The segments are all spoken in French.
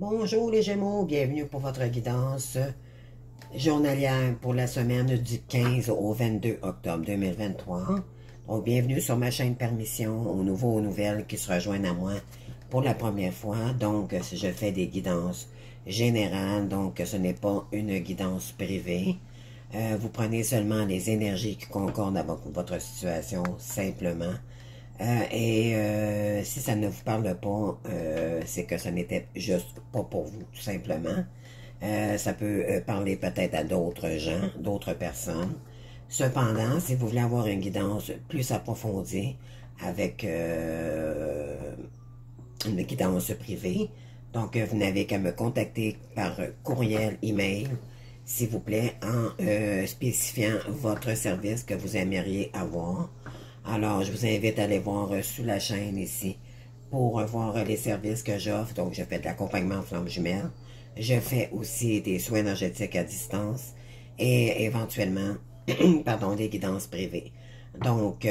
Bonjour les Gémeaux, bienvenue pour votre guidance journalière pour la semaine du 15 au 22 octobre 2023. Donc, bienvenue sur ma chaîne Permission, aux nouveaux, aux nouvelles qui se rejoignent à moi pour la première fois. Donc, je fais des guidances générales, donc ce n'est pas une guidance privée. Vous prenez seulement les énergies qui concordent avec votre situation, simplement. Si ça ne vous parle pas, c'est que ça n'était juste pas pour vous, tout simplement. Ça peut parler peut-être à d'autres gens, d'autres personnes. Cependant, si vous voulez avoir une guidance plus approfondie avec une guidance privée, donc vous n'avez qu'à me contacter par courriel, email, s'il vous plaît, en spécifiant votre service que vous aimeriez avoir. Alors, je vous invite à aller voir sous la chaîne ici pour voir les services que j'offre. Donc, je fais de l'accompagnement en flamme jumelle. Je fais aussi des soins énergétiques à distance et éventuellement, pardon, des guidances privées. Donc,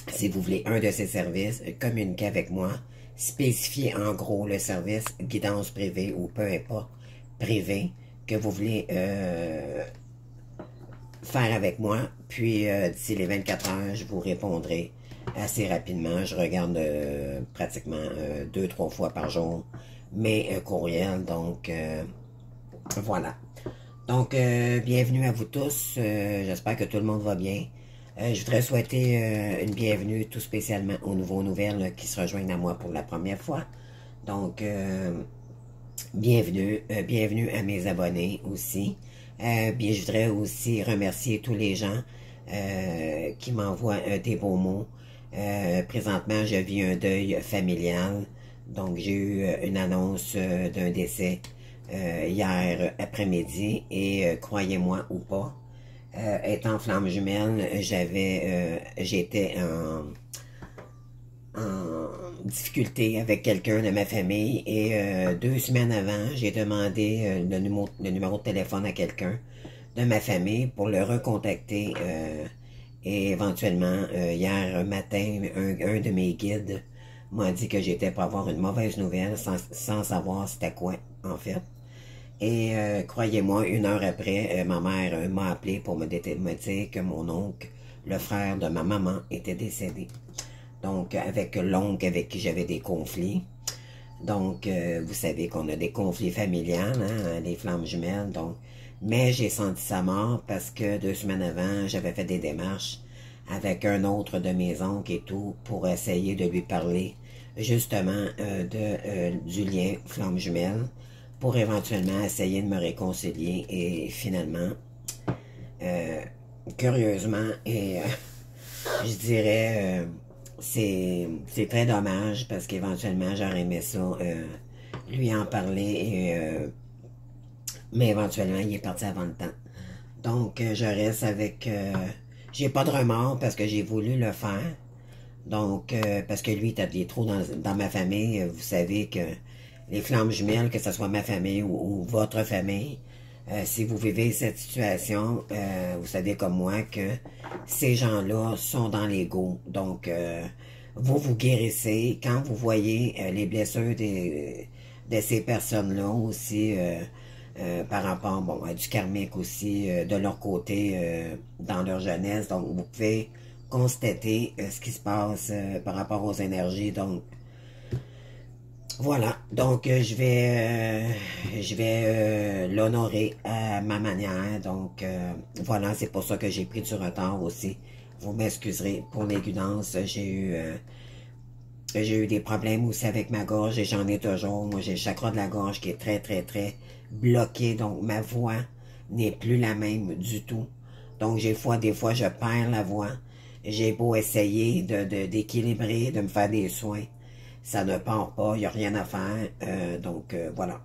si vous voulez un de ces services, communiquez avec moi. Spécifiez en gros le service guidance privée ou peu importe, privé, que vous voulez faire avec moi, puis d'ici les 24 heures, je vous répondrai assez rapidement. Je regarde pratiquement 2-3 fois par jour mes courriels, donc voilà. Donc, bienvenue à vous tous, j'espère que tout le monde va bien. Je voudrais souhaiter une bienvenue tout spécialement aux nouveaux nouvelles qui se rejoignent à moi pour la première fois. Donc, bienvenue à mes abonnés aussi. Bien, je voudrais aussi remercier tous les gens qui m'envoient des beaux mots. Présentement, je vis un deuil familial. Donc, j'ai eu une annonce d'un décès hier après-midi. Et croyez-moi ou pas, étant flamme jumelle, j'étais en difficulté avec quelqu'un de ma famille et 2 semaines avant, j'ai demandé le numéro de téléphone à quelqu'un de ma famille pour le recontacter et éventuellement hier matin, un de mes guides m'a dit que j'étais pour avoir une mauvaise nouvelle sans savoir c'était quoi en fait. Et croyez-moi, 1 heure après, ma mère m'a appelé pour me dire que mon oncle, le frère de ma maman, était décédé. Donc, avec l'oncle avec qui j'avais des conflits. Donc, vous savez qu'on a des conflits familiales, hein, les flammes jumelles. Donc, mais j'ai senti sa mort parce que 2 semaines avant, j'avais fait des démarches avec un autre de mes oncles et tout pour essayer de lui parler justement du lien flamme jumelle pour éventuellement essayer de me réconcilier et finalement, curieusement et je dirais c'est très dommage parce qu'éventuellement j'aurais aimé ça lui en parler mais éventuellement il est parti avant le temps. Donc je reste avec j'ai pas de remords parce que j'ai voulu le faire. Donc parce que lui il est trop dans ma famille, vous savez que les flammes jumelles, que ce soit ma famille ou votre famille, si vous vivez cette situation, vous savez comme moi que ces gens-là sont dans l'ego. Donc, vous vous guérissez quand vous voyez les blessures de ces personnes-là aussi, par rapport bon, à du karmique aussi, de leur côté, dans leur jeunesse. Donc, vous pouvez constater ce qui se passe par rapport aux énergies. Donc, voilà, donc je vais l'honorer à ma manière, donc voilà, c'est pour ça que j'ai pris du retard aussi. Vous m'excuserez pour les guidances, j'ai eu des problèmes aussi avec ma gorge et j'en ai toujours. Moi, j'ai le chakra de la gorge qui est très, très, très bloqué, donc ma voix n'est plus la même du tout. Donc, des fois, je perds la voix. J'ai beau essayer d'équilibrer, de me faire des soins. Ça ne part pas, il n'y a rien à faire. Donc, voilà.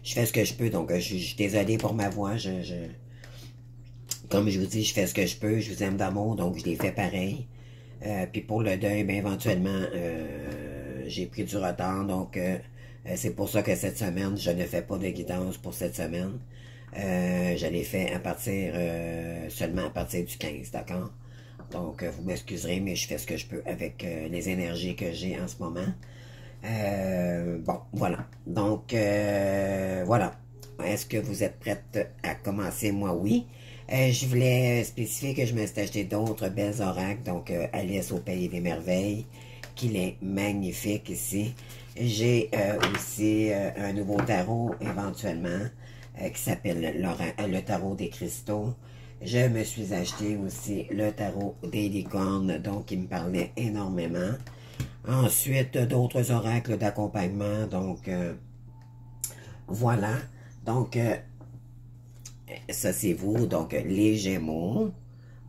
Je fais ce que je peux. Donc, je suis désolée pour ma voix. Comme je vous dis, je fais ce que je peux. Je vous aime d'amour, donc je l'ai fait pareil. Puis pour le deuil, bien, éventuellement, j'ai pris du retard. Donc, c'est pour ça que cette semaine, je ne fais pas de guidance pour cette semaine. Je l'ai fait seulement à partir du 15, d'accord? Donc, vous m'excuserez, mais je fais ce que je peux avec les énergies que j'ai en ce moment. Bon, voilà. Donc, voilà. Est-ce que vous êtes prête à commencer? Moi, oui. Je voulais spécifier que je me suis acheté d'autres belles oracles. Donc, Alice au Pays des Merveilles, qu'il est magnifique ici. J'ai aussi un nouveau tarot, éventuellement, qui s'appelle le tarot des cristaux. Je me suis acheté aussi le tarot des licornes, donc il me parlait énormément. Ensuite, d'autres oracles d'accompagnement, donc voilà. Donc, ça c'est vous, donc les Gémeaux.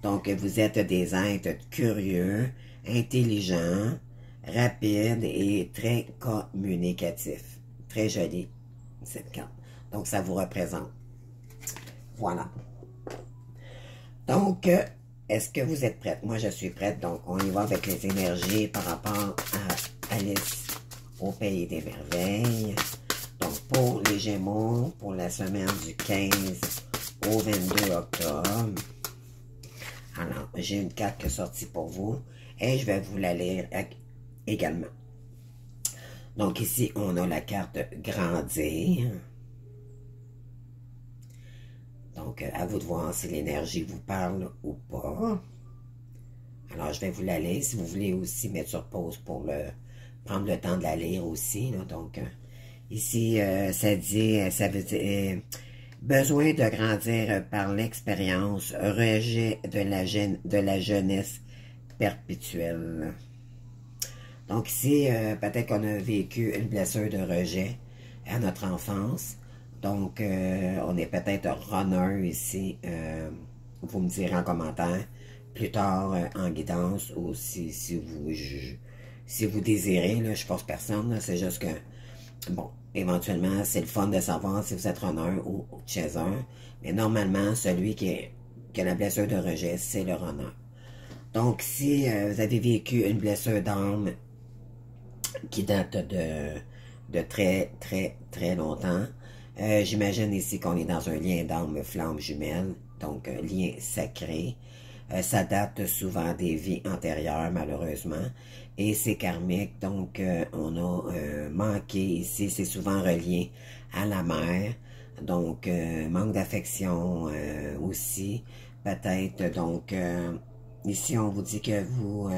Donc, vous êtes des êtres curieux, intelligents, rapides et très communicatifs. Très joli, cette carte. Donc, ça vous représente. Voilà. Donc, est-ce que vous êtes prête? Moi, je suis prête. Donc, on y va avec les énergies par rapport à Alice au Pays des Merveilles. Donc, pour les Gémeaux, pour la semaine du 15 au 22 octobre. Alors, j'ai une carte qui est sortie pour vous et je vais vous la lire également. Donc, ici, on a la carte Grandir. Donc, à vous de voir si l'énergie vous parle ou pas. Alors, je vais vous la lire. Si vous voulez aussi mettre sur pause pour prendre le temps de la lire aussi. Là. Donc, ici, ça dit, ça veut dire besoin de grandir par l'expérience, rejet de la jeunesse perpétuelle. Donc, ici, peut-être qu'on a vécu une blessure de rejet à notre enfance. Donc, on est peut-être runner ici. Vous me direz en commentaire plus tard en guidance ou si vous désirez. Là, je force personne. C'est juste que, bon, éventuellement, c'est le fun de savoir si vous êtes runner ou chaser. Mais normalement, celui qui a la blessure de rejet, c'est le runner. Donc, si vous avez vécu une blessure d'âme qui date de très, très, très longtemps, j'imagine ici qu'on est dans un lien d'âme flamme jumelle, donc un lien sacré. Ça date souvent des vies antérieures, malheureusement, et c'est karmique, donc on a manqué ici, c'est souvent relié à la mère, donc manque d'affection aussi, peut-être, donc ici on vous dit que vous,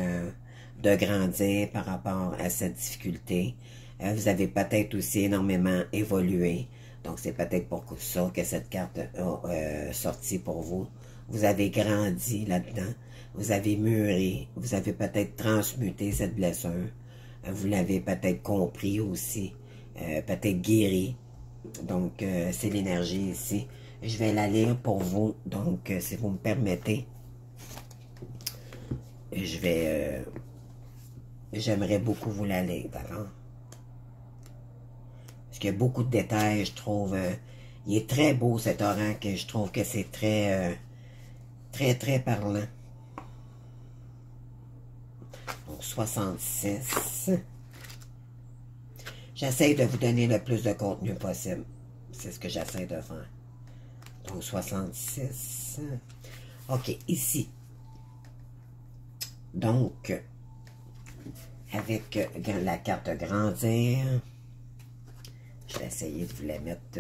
de grandir par rapport à cette difficulté, vous avez peut-être aussi énormément évolué. Donc, c'est peut-être pour ça que cette carte a sorti pour vous. Vous avez grandi là-dedans. Vous avez mûri. Vous avez peut-être transmuté cette blessure. Vous l'avez peut-être compris aussi. Peut-être guéri. Donc, c'est l'énergie ici. Je vais la lire pour vous. Donc, si vous me permettez, j'aimerais beaucoup vous la lire, d'accord? Parce qu'il y a beaucoup de détails, je trouve. Il est très beau cet oracle et je trouve que c'est très, très, très parlant. Donc, 66. J'essaie de vous donner le plus de contenu possible. C'est ce que j'essaie de faire. Donc, 66. OK, ici. Donc, avec la carte grandir, je vais essayer de vous la mettre...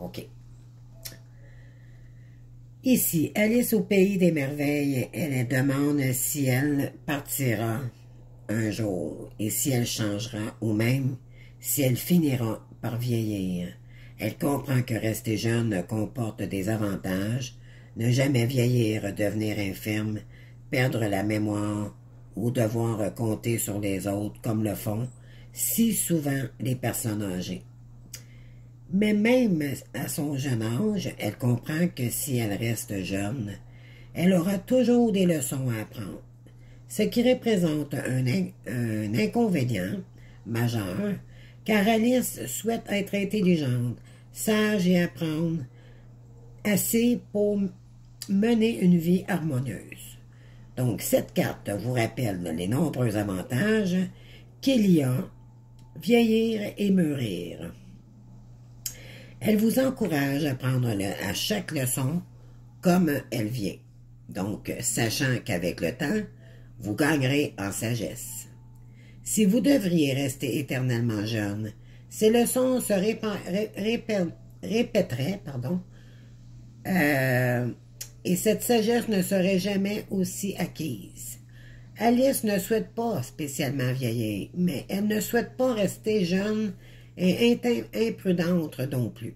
OK. Ici, Alice au Pays des Merveilles, elle demande si elle partira un jour et si elle changera ou même si elle finira par vieillir. Elle comprend que rester jeune comporte des avantages, ne jamais vieillir, devenir infirme, perdre la mémoire ou devoir compter sur les autres comme le font si souvent les personnes âgées. Mais même à son jeune âge, elle comprend que si elle reste jeune, elle aura toujours des leçons à apprendre, ce qui représente un inconvénient majeur, car Alice souhaite être intelligente, sage et apprendre assez pour mener une vie harmonieuse. Donc, cette carte vous rappelle les nombreux avantages qu'il y a, vieillir et mûrir. Elle vous encourage à prendre à chaque leçon comme elle vient. Donc, sachant qu'avec le temps, vous gagnerez en sagesse. Si vous devriez rester éternellement jeune, ces leçons se répéteraient, et cette sagesse ne serait jamais aussi acquise. Alice ne souhaite pas spécialement vieillir, mais elle ne souhaite pas rester jeune et imprudente non plus.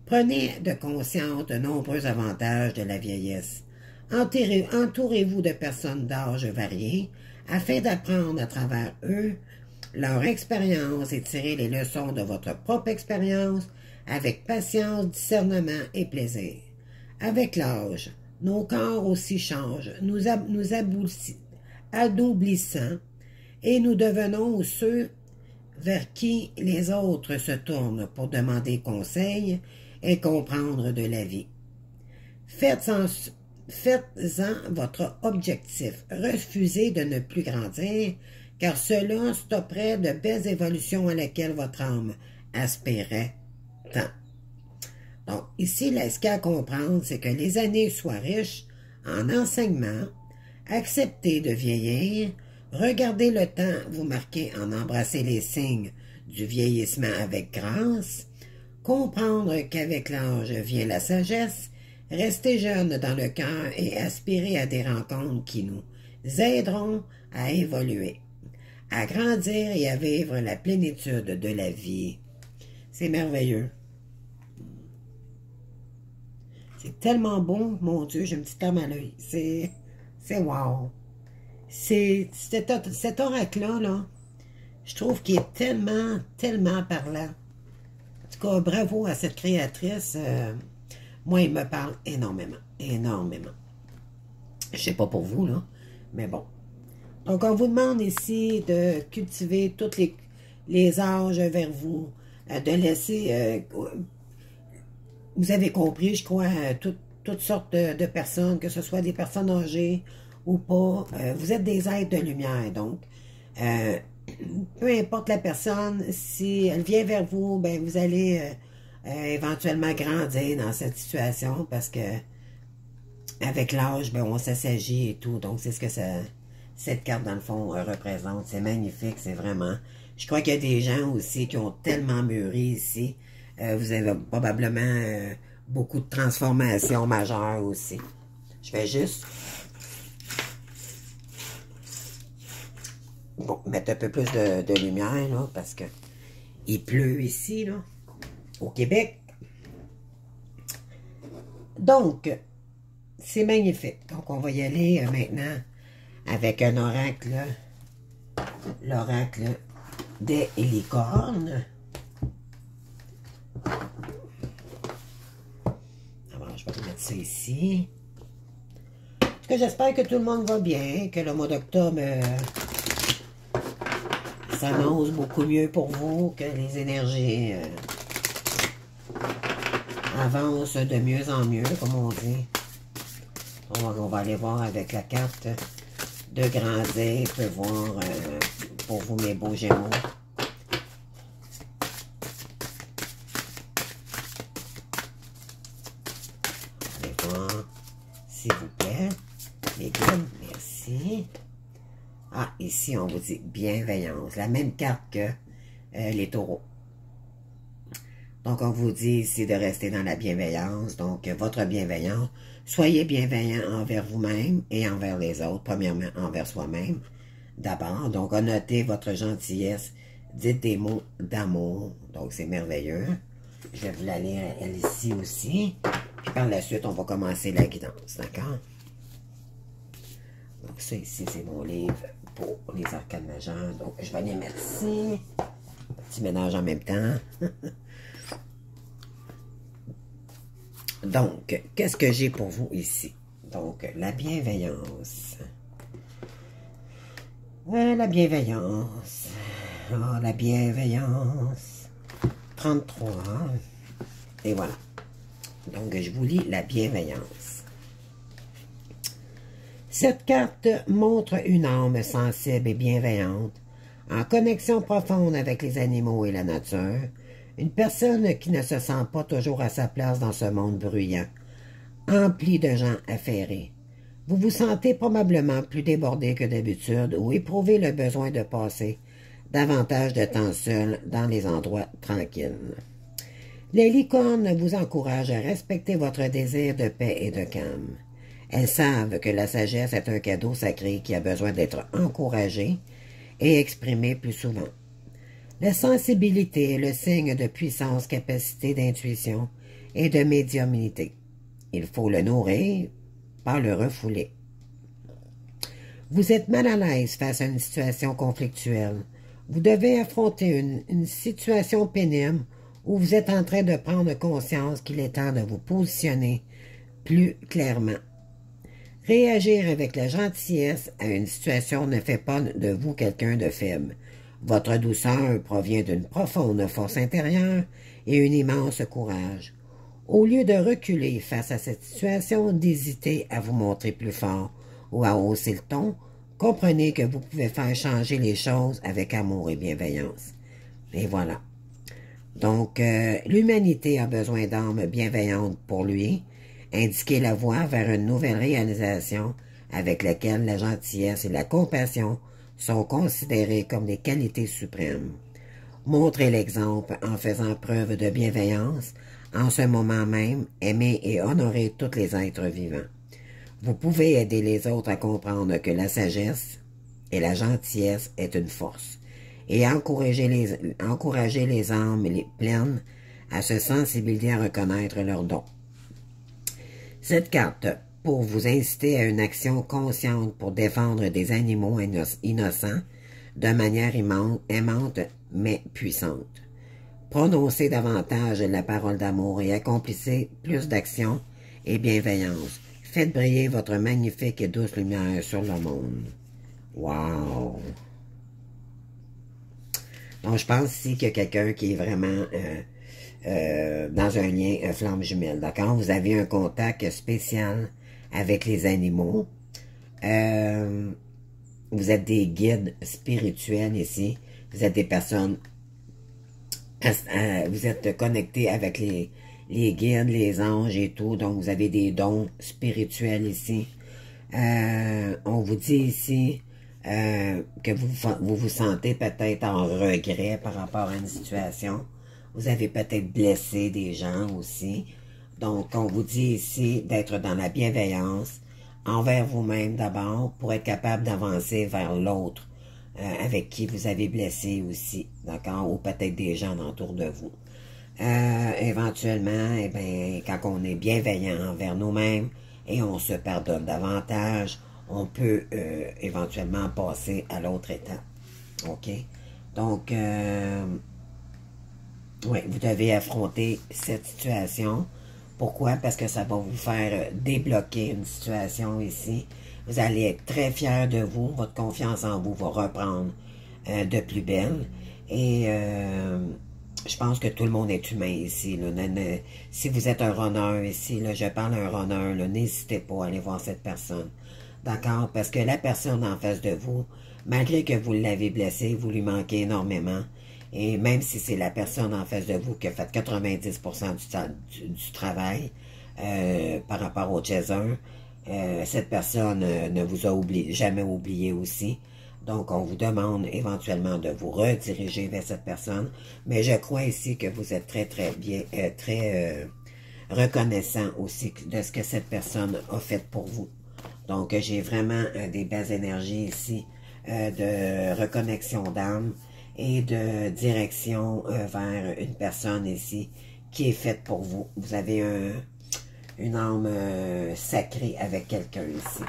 Prenez de conscience de nombreux avantages de la vieillesse. Entourez-vous de personnes d'âge variés afin d'apprendre à travers eux leur expérience et tirer les leçons de votre propre expérience avec patience, discernement et plaisir. Avec l'âge, nos corps aussi changent, nous adoublissant, et nous devenons ceux vers qui les autres se tournent pour demander conseil et comprendre de la vie. Faites-en votre objectif. Refusez de ne plus grandir, car cela stopperait de belles évolutions à laquelle votre âme aspirait tant. Donc, ici, ce qu'il y a à comprendre, c'est que les années soient riches en enseignement, acceptez de vieillir, regardez le temps vous marquer en embrasser les signes du vieillissement avec grâce, comprendre qu'avec l'âge vient la sagesse, restez jeune dans le cœur et aspirez à des rencontres qui nous aideront à évoluer, à grandir et à vivre la plénitude de la vie. C'est merveilleux. C'est tellement beau, mon Dieu, j'ai une petite larme à l'œil. C'est wow. Cet oracle-là, là, je trouve qu'il est tellement, tellement parlant. En tout cas, bravo à cette créatrice. Moi, il me parle énormément, énormément. Je sais pas pour vous, là, mais bon. Donc, on vous demande ici de cultiver tous les âges vers vous, de laisser... vous avez compris, je crois, toutes sortes de personnes, que ce soit des personnes âgées ou pas. Vous êtes des êtres de lumière, donc peu importe la personne, si elle vient vers vous, ben vous allez éventuellement grandir dans cette situation parce que avec l'âge, ben on s'assagit et tout. Donc c'est ce que cette carte dans le fond représente. C'est magnifique, c'est vraiment... Je crois qu'il y a des gens aussi qui ont tellement mûri ici. Vous avez probablement beaucoup de transformations majeures aussi. Je vais juste mettre un peu plus de lumière, là, parce que il pleut ici, là, au Québec. Donc, c'est magnifique. Donc, on va y aller maintenant avec un oracle, l'oracle des licornes. Alors, je vais mettre ça ici. En tout cas, j'espère que tout le monde va bien, que le mois d'octobre s'annonce beaucoup mieux pour vous, que les énergies avancent de mieux en mieux, comme on dit. On va aller voir avec la carte de grandir, on peut voir pour vous mes beaux Gémeaux. Allez voir, s'il vous plaît, les guides, merci. Ah, ici, on vous dit bienveillance. La même carte que les taureaux. Donc, on vous dit ici de rester dans la bienveillance. Donc, votre bienveillance. Soyez bienveillant envers vous-même et envers les autres. Premièrement, envers soi-même. D'abord, donc, notez votre gentillesse. Dites des mots d'amour. Donc, c'est merveilleux. Je vais vous la lire, elle ici aussi. Puis par la suite, on va commencer la guidance. D'accord? Donc, ça ici, c'est mon livre pour les arcades majeures. Donc, je vais les mettre ici. Petit ménage en même temps. Donc, qu'est-ce que j'ai pour vous ici? Donc, la bienveillance. La bienveillance. Oh, la bienveillance. 33. Et voilà. Donc, je vous lis la bienveillance. Cette carte montre une âme sensible et bienveillante, en connexion profonde avec les animaux et la nature, une personne qui ne se sent pas toujours à sa place dans ce monde bruyant, empli de gens affairés. Vous vous sentez probablement plus débordé que d'habitude ou éprouvez le besoin de passer davantage de temps seul dans les endroits tranquilles. Les licornes vous encouragent à respecter votre désir de paix et de calme. Elles savent que la sagesse est un cadeau sacré qui a besoin d'être encouragé et exprimé plus souvent. La sensibilité est le signe de puissance, capacité d'intuition et de médiumnité. Il faut le nourrir, pas le refouler. Vous êtes mal à l'aise face à une situation conflictuelle. Vous devez affronter une situation pénible où vous êtes en train de prendre conscience qu'il est temps de vous positionner plus clairement. Réagir avec la gentillesse à une situation ne fait pas de vous quelqu'un de faible. Votre douceur provient d'une profonde force intérieure et un immense courage. Au lieu de reculer face à cette situation, d'hésiter à vous montrer plus fort ou à hausser le ton, comprenez que vous pouvez faire changer les choses avec amour et bienveillance. Et voilà. Donc, l'humanité a besoin d'âmes bienveillantes pour lui, indiquer la voie vers une nouvelle réalisation avec laquelle la gentillesse et la compassion sont considérées comme des qualités suprêmes. Montrez l'exemple en faisant preuve de bienveillance, en ce moment même, aimer et honorer tous les êtres vivants. Vous pouvez aider les autres à comprendre que la sagesse et la gentillesse est une force, et encourager les âmes pleines à se sensibiliser à reconnaître leurs dons. Cette carte, pour vous inciter à une action consciente pour défendre des animaux innocents de manière aimante mais puissante. Prononcez davantage la parole d'amour et accomplissez plus d'actions et bienveillance. Faites briller votre magnifique et douce lumière sur le monde. Wow! Donc, je pense ici qu'il y a quelqu'un qui est vraiment dans un lien flamme jumelle, d'accord? Vous avez un contact spécial avec les animaux. Vous êtes des guides spirituels ici. Vous êtes des personnes... vous êtes connectés avec les guides, les anges et tout. Donc, vous avez des dons spirituels ici. On vous dit ici que vous vous sentez peut-être en regret par rapport à une situation. Vous avez peut-être blessé des gens aussi. Donc, on vous dit ici d'être dans la bienveillance envers vous-même d'abord pour être capable d'avancer vers l'autre avec qui vous avez blessé aussi, d'accord? Ou peut-être des gens autour de vous. Éventuellement, eh bien, quand on est bienveillant envers nous-mêmes et on se pardonne davantage, on peut éventuellement passer à l'autre étape. OK? Donc, oui, vous devez affronter cette situation. Pourquoi? Parce que ça va vous faire débloquer une situation ici. Vous allez être très fier de vous. Votre confiance en vous va reprendre de plus belle. Et je pense que tout le monde est humain ici. Là. Si vous êtes un runner ici, là, je parle à un runner, n'hésitez pas à aller voir cette personne. D'accord? Parce que la personne en face de vous, malgré que vous l'avez blessé, vous lui manquez énormément. Et même si c'est la personne en face de vous qui a fait 90% du travail par rapport au chaser, cette personne ne vous a jamais oublié aussi. Donc, on vous demande éventuellement de vous rediriger vers cette personne. Mais je crois ici que vous êtes très, très bien, très reconnaissant aussi de ce que cette personne a fait pour vous. Donc, j'ai vraiment des belles énergies ici de reconnexion d'âme et de direction vers une personne ici qui est faite pour vous. Vous avez une âme sacrée avec quelqu'un ici.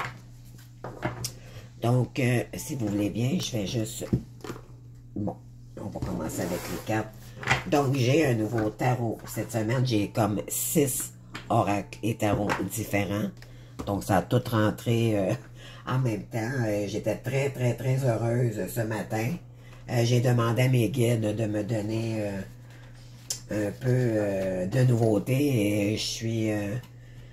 Donc, si vous voulez bien, je vais juste... Bon, on va commencer avec les cartes. Donc, j'ai un nouveau tarot. Cette semaine, j'ai comme 6 oracles et tarots différents. Donc, ça a tout rentré en même temps. J'étais très, très, très heureuse ce matin. J'ai demandé à mes guides de me donner un peu de nouveauté et je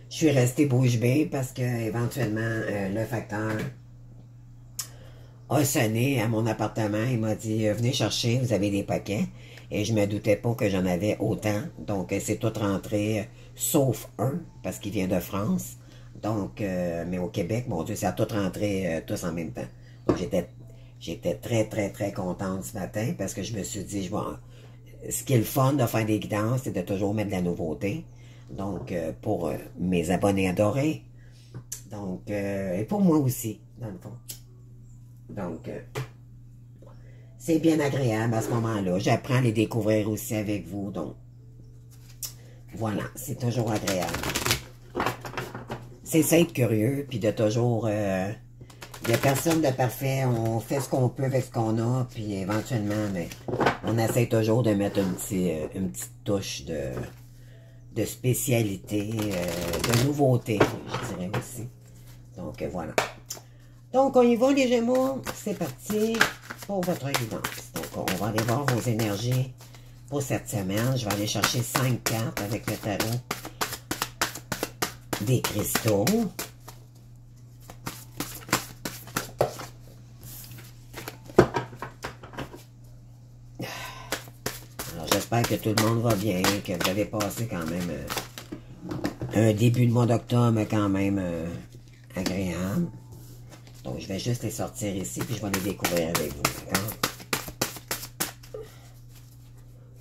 suis restée bouche bée parce que éventuellement le facteur a sonné à mon appartement. Il m'a dit venez chercher, vous avez des paquets. Et je me doutais pas que j'en avais autant. Donc c'est tout rentré sauf un parce qu'il vient de France. Donc, mais au Québec, mon Dieu, ça a tout rentré tous en même temps. Donc, j'étais très, très, très contente ce matin parce que je me suis dit, ce qui est le fun de faire des guidances, c'est de toujours mettre de la nouveauté. Donc, pour mes abonnés adorés. Donc, et pour moi aussi, dans le fond. Donc, c'est bien agréable à ce moment-là. J'apprends à les découvrir aussi avec vous. Donc, voilà, c'est toujours agréable. C'est ça être curieux, puis de toujours... il n'y a personne de parfait. On fait ce qu'on peut avec ce qu'on a, puis éventuellement, mais on essaie toujours de mettre une petite touche de spécialité, de nouveauté, je dirais aussi. Donc, voilà. Donc, on y va, les Gémeaux. C'est parti pour votre guidance. Donc, on va aller voir vos énergies pour cette semaine. Je vais aller chercher 5 cartes avec le tarot des cristaux. Alors, j'espère que tout le monde va bien, que vous avez passé quand même un début de mois d'octobre quand même agréable. Donc, je vais juste les sortir ici, puis je vais les découvrir avec vous, d'accord?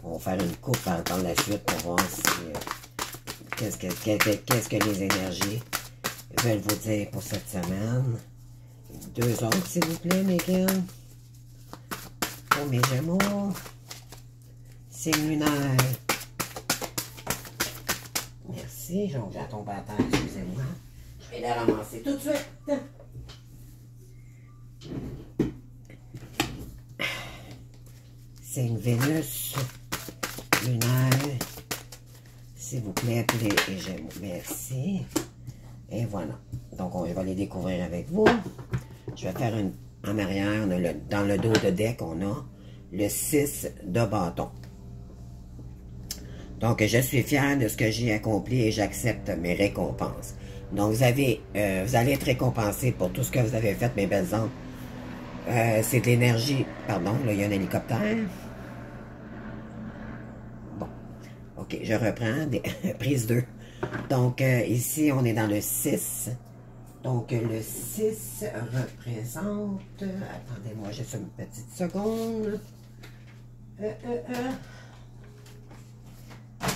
On va faire une coupe par la suite pour voir si qu'est-ce que les énergies veulent vous dire pour cette semaine. 2 autres, s'il vous plaît, Megan. Pour mes Gémeaux. Signe lunaire. Merci, j'ai à tomber à terre, excusez-moi. Je vais la ramasser tout de suite. Signe Vénus. Lunaire. S'il vous plaît, pour les Gémeaux. Merci. Et voilà. Donc, je vais les découvrir avec vous. Je vais faire une en arrière. Dans le dos de deck, on a le 6 de bâton. Donc, je suis fier de ce que j'ai accompli et j'accepte mes récompenses. Donc, vous allez être récompensé pour tout ce que vous avez fait, mes belles âmes. C'est de l'énergie. Pardon, là, il y a un hélicoptère. Bon. OK, je reprends. Prise 2. Donc, ici, on est dans le 6. Donc, le 6 représente... Attendez-moi juste une petite seconde. Je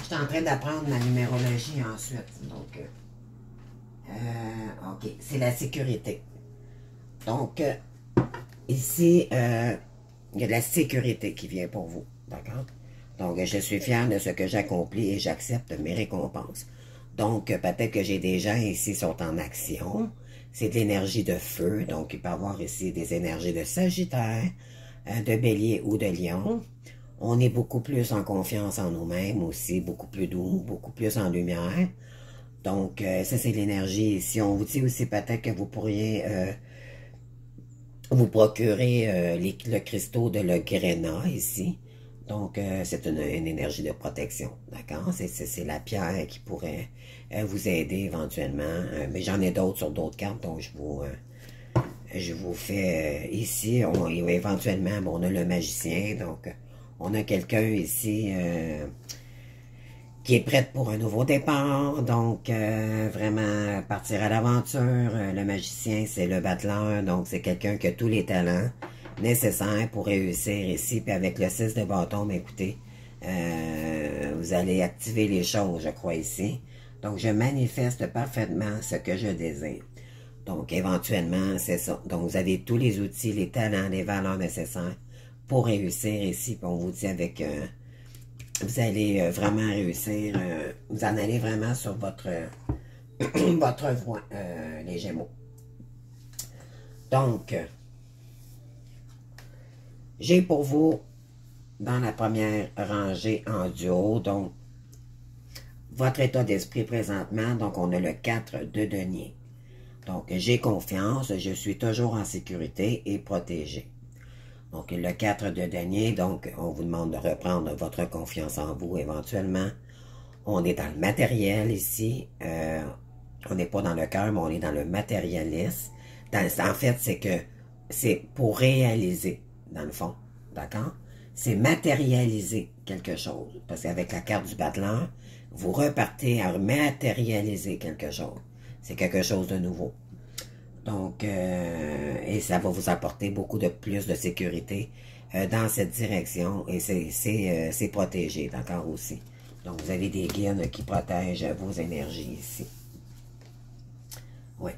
suis en train d'apprendre ma numérologie ensuite. Donc, OK, c'est la sécurité. Donc, ici, il y a de la sécurité qui vient pour vous. D'accord? Donc, je suis fier de ce que j'accomplis et j'accepte mes récompenses. Donc, peut-être que j'ai des gens ici qui sont en action. C'est de l'énergie de feu. Donc, il peut y avoir ici des énergies de Sagittaire, de Bélier ou de Lion. On est beaucoup plus en confiance en nous-mêmes aussi, beaucoup plus doux, beaucoup plus en lumière. Donc, ça, c'est l'énergie ici. On vous dit aussi peut-être que vous pourriez vous procurer le cristaux de le Gréna ici. Donc, c'est une énergie de protection, d'accord? C'est la pierre qui pourrait vous aider éventuellement. Mais j'en ai d'autres sur d'autres cartes, donc je vous fais ici. Éventuellement, bon, on a le magicien, donc on a quelqu'un ici qui est prête pour un nouveau départ. Donc, vraiment partir à l'aventure. Le magicien, c'est le battleur, donc c'est quelqu'un qui a tous les talents nécessaire pour réussir ici. Puis avec le 6 de bâton, mais écoutez, vous allez activer les choses, je crois, ici. Donc, je manifeste parfaitement ce que je désire. Donc, éventuellement, c'est ça. Donc, vous avez tous les outils, les talents, les valeurs nécessaires pour réussir ici. Puis on vous dit avec... vous allez vraiment réussir. Vous en allez vraiment sur votre, votre voie, les Gémeaux. Donc... j'ai pour vous, dans la première rangée en duo, donc, votre état d'esprit présentement, donc on a le 4 de denier. Donc, j'ai confiance, je suis toujours en sécurité et protégé. Donc, le 4 de denier, donc, on vous demande de reprendre votre confiance en vous éventuellement. On est dans le matériel ici. On n'est pas dans le cœur, mais on est dans le matérialisme. En fait, c'est que c'est pour réaliser. Dans le fond, d'accord? C'est matérialiser quelque chose. Parce qu'avec la carte du battleur, vous repartez à matérialiser quelque chose. C'est quelque chose de nouveau. Donc, et ça va vous apporter beaucoup de plus de sécurité dans cette direction. Et c'est protégé, d'accord, aussi. Donc, vous avez des guides qui protègent vos énergies ici. Oui.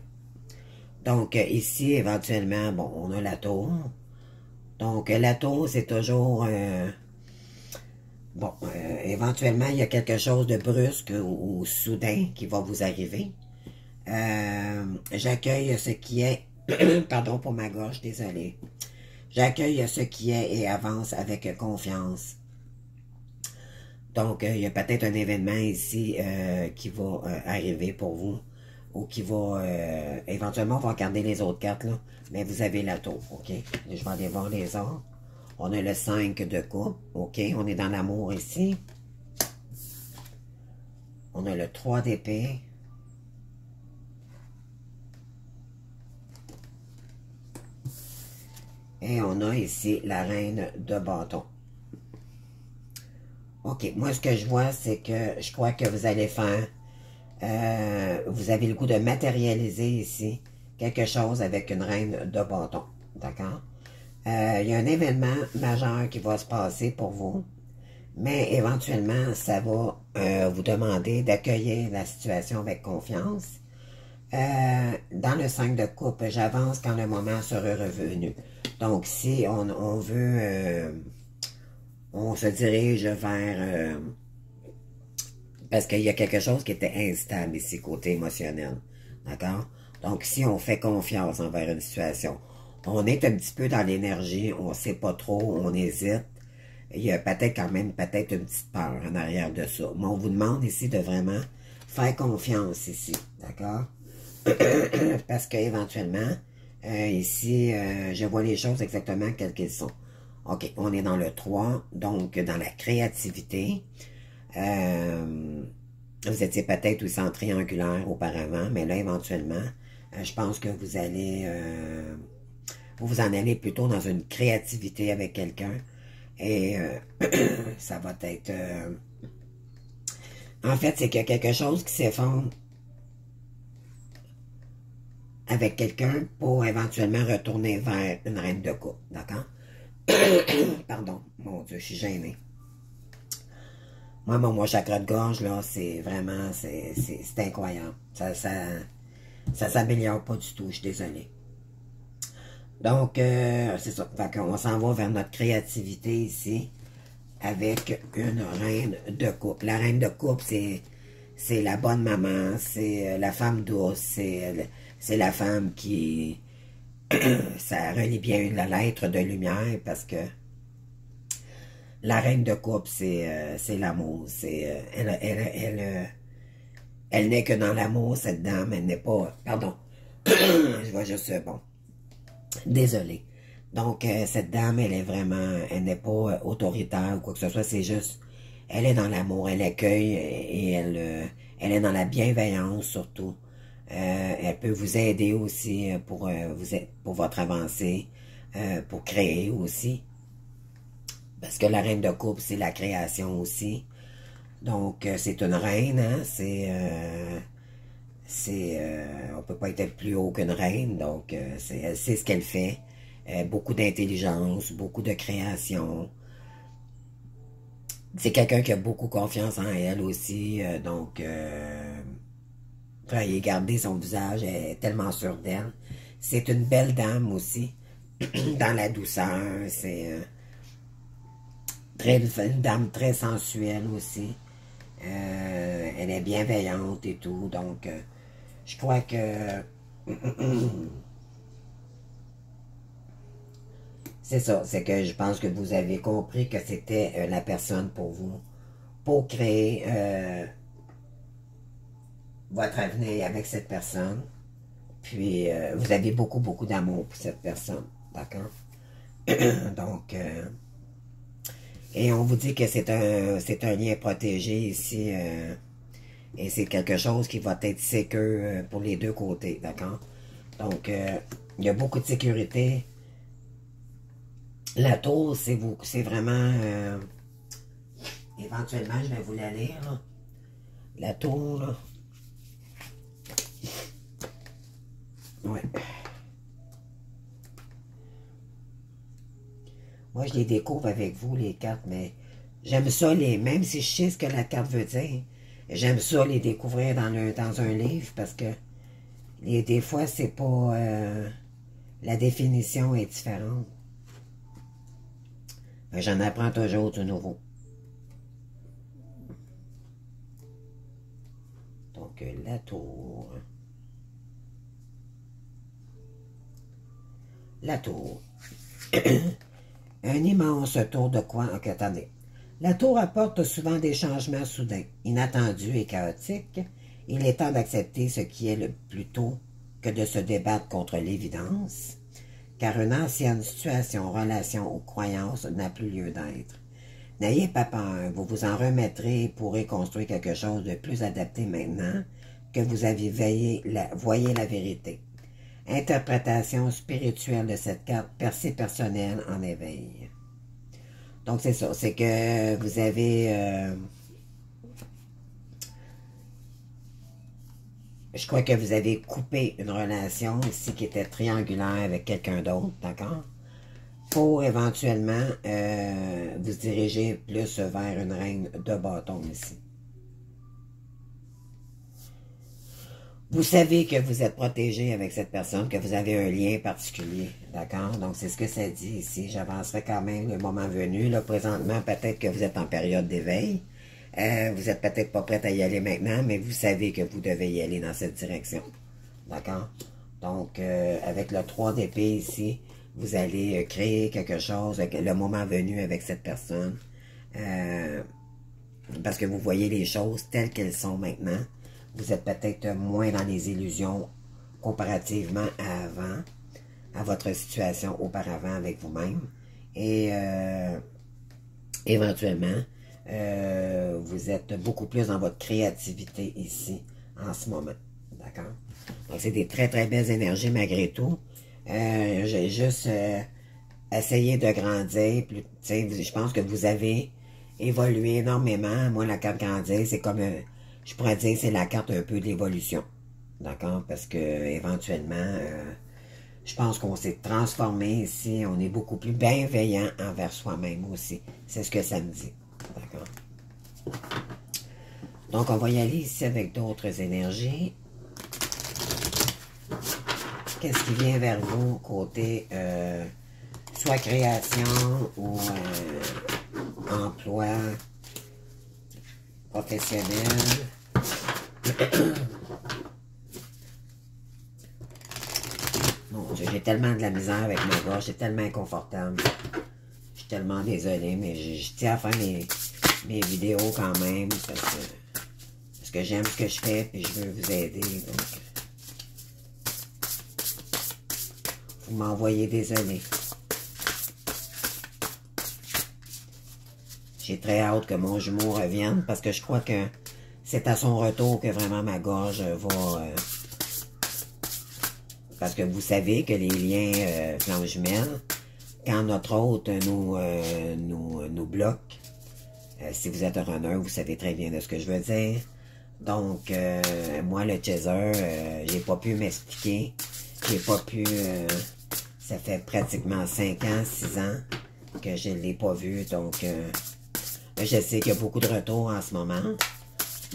Donc, ici, éventuellement, bon, on a la tour. Donc, la tour, c'est toujours... bon, éventuellement, il y a quelque chose de brusque ou soudain qui va vous arriver. J'accueille ce qui est... Pardon pour ma gorge, désolé. J'accueille ce qui est et avance avec confiance. Donc, il y a peut-être un événement ici qui va arriver pour vous ou qui va... éventuellement, on va regarder les autres cartes, là. Mais vous avez la tour, OK? Je vais aller voir les autres. On a le 5 de coupe, OK? On est dans l'amour ici. On a le 3 d'épée. Et on a ici la reine de bâton. OK, moi ce que je vois, c'est que je crois que vous allez faire... vous avez le goût de matérialiser ici quelque chose avec une reine de bâton. D'accord? Il y a un événement majeur qui va se passer pour vous. Mais éventuellement, ça va vous demander d'accueillir la situation avec confiance. Dans le 5 de coupe, j'avance quand le moment sera revenu. Donc, si on veut... on se dirige vers... parce qu'il y a quelque chose qui était instable ici, côté émotionnel. D'accord? Donc, si on fait confiance envers une situation, on est un petit peu dans l'énergie, on ne sait pas trop, on hésite. Il y a peut-être quand même peut-être une petite peur en arrière de ça. Mais on vous demande ici de vraiment faire confiance ici. D'accord? Parce qu'éventuellement, ici, je vois les choses exactement telles qu'elles sont. OK, on est dans le 3, donc dans la créativité. Vous étiez peut-être aussi en triangulaire auparavant, mais là, éventuellement, je pense que vous allez... vous en allez plutôt dans une créativité avec quelqu'un. Et ça va être... en fait, c'est qu'il y a quelque chose qui s'effondre avec quelqu'un pour éventuellement retourner vers une reine de coupe. D'accord? Pardon, mon Dieu, je suis gênée. Moi, mon chakra de gorge, là, c'est vraiment... c'est incroyable. Ça s'améliore pas du tout, je suis désolée. Donc, c'est ça. Fait qu'on s'en va vers notre créativité ici avec une reine de coupe. La reine de coupe, c'est la bonne maman, c'est la femme douce, c'est la femme qui... ça relie bien la lettre de lumière parce que la reine de coupe, c'est l'amour. Elle n'est que dans l'amour, cette dame. Elle n'est pas... Pardon. Je vois juste... Bon. Désolée. Donc, cette dame, elle est vraiment... Elle n'est pas autoritaire ou quoi que ce soit. C'est juste... Elle est dans l'amour. Elle accueille et elle est dans la bienveillance, surtout. Elle peut vous aider aussi pour votre avancée, pour créer aussi. Parce que la reine de coupe, c'est la création aussi. Donc, c'est une reine, hein? On peut pas être plus haut qu'une reine. Donc, elle sait ce qu'elle fait. Beaucoup d'intelligence, beaucoup de création. C'est quelqu'un qui a beaucoup confiance en elle aussi. Donc, veuillez garder son visage. Elle est tellement sûre d'elle. C'est une belle dame aussi. Dans la douceur. C'est... une dame très sensuelle aussi. Elle est bienveillante et tout. Donc, je crois que... c'est ça. C'est que je pense que vous avez compris que c'était la personne pour vous. Pour créer votre avenir avec cette personne. Puis, vous avez beaucoup, beaucoup d'amour pour cette personne. D'accord? Donc... et on vous dit que c'est un lien protégé ici. Et c'est quelque chose qui va être sécure pour les deux côtés. D'accord? Donc, il y a beaucoup de sécurité. La tour, c'est vraiment... éventuellement, je vais vous la lire. Là. La tour, là. Ouais. Moi, je les découvre avec vous, les cartes, mais j'aime ça, même si je sais ce que la carte veut dire, j'aime ça les découvrir dans un livre parce que des fois, c'est pas... la définition est différente. J'en apprends toujours du nouveau. Donc, la tour. La tour. Un immense tour de quoi? Ok, attendez. La tour apporte souvent des changements soudains, inattendus et chaotiques. Il est temps d'accepter ce qui est le plus tôt que de se débattre contre l'évidence, car une ancienne situation, relation ou croyance n'a plus lieu d'être. N'ayez pas peur, vous vous en remettrez et pourrez construire quelque chose de plus adapté maintenant que vous avez voyez la vérité. Interprétation spirituelle de cette carte, percée personnelle en éveil. Donc c'est ça, c'est que vous avez... je crois que vous avez coupé une relation ici qui était triangulaire avec quelqu'un d'autre, d'accord? Pour éventuellement vous diriger plus vers une reine de bâton ici. Vous savez que vous êtes protégé avec cette personne, que vous avez un lien particulier, d'accord? Donc, c'est ce que ça dit ici. J'avancerai quand même le moment venu. Là, présentement, peut-être que vous êtes en période d'éveil. Vous êtes peut-être pas prête à y aller maintenant, mais vous savez que vous devez y aller dans cette direction, d'accord? Donc, avec le 3 d'épée ici, vous allez créer quelque chose, le moment venu avec cette personne, parce que vous voyez les choses telles qu'elles sont maintenant. Vous êtes peut-être moins dans les illusions comparativement à avant, à votre situation auparavant avec vous-même. Et éventuellement, vous êtes beaucoup plus dans votre créativité ici, en ce moment. D'accord? Donc, c'est des très, très belles énergies malgré tout. J'ai juste essayé de grandir. Je pense que vous avez évolué énormément. Moi, la carte grandir, c'est comme... je pourrais dire c'est la carte un peu de l'évolution. D'accord? Parce que éventuellement, je pense qu'on s'est transformé ici. On est beaucoup plus bienveillant envers soi-même aussi. C'est ce que ça me dit. D'accord? Donc, on va y aller ici avec d'autres énergies. Qu'est-ce qui vient vers vous côté soit création ou emploi professionnel? Mon Dieu, j'ai tellement de la misère avec ma gorge, c'est tellement inconfortable. Je suis tellement désolé, mais je tiens à faire mes vidéos quand même parce que j'aime ce que je fais et je veux vous aider. Donc, vous m'envoyez désolé. J'ai très hâte que mon jumeau revienne parce que je crois que c'est à son retour que vraiment ma gorge va... parce que vous savez que les liens flammes jumelles, quand notre hôte nous bloque, si vous êtes un runner, vous savez très bien de ce que je veux dire. Donc, moi, le chaser, j'ai pas pu m'expliquer. J'ai pas pu... ça fait pratiquement 5 ans, 6 ans que je ne l'ai pas vu. Donc, je sais qu'il y a beaucoup de retours en ce moment.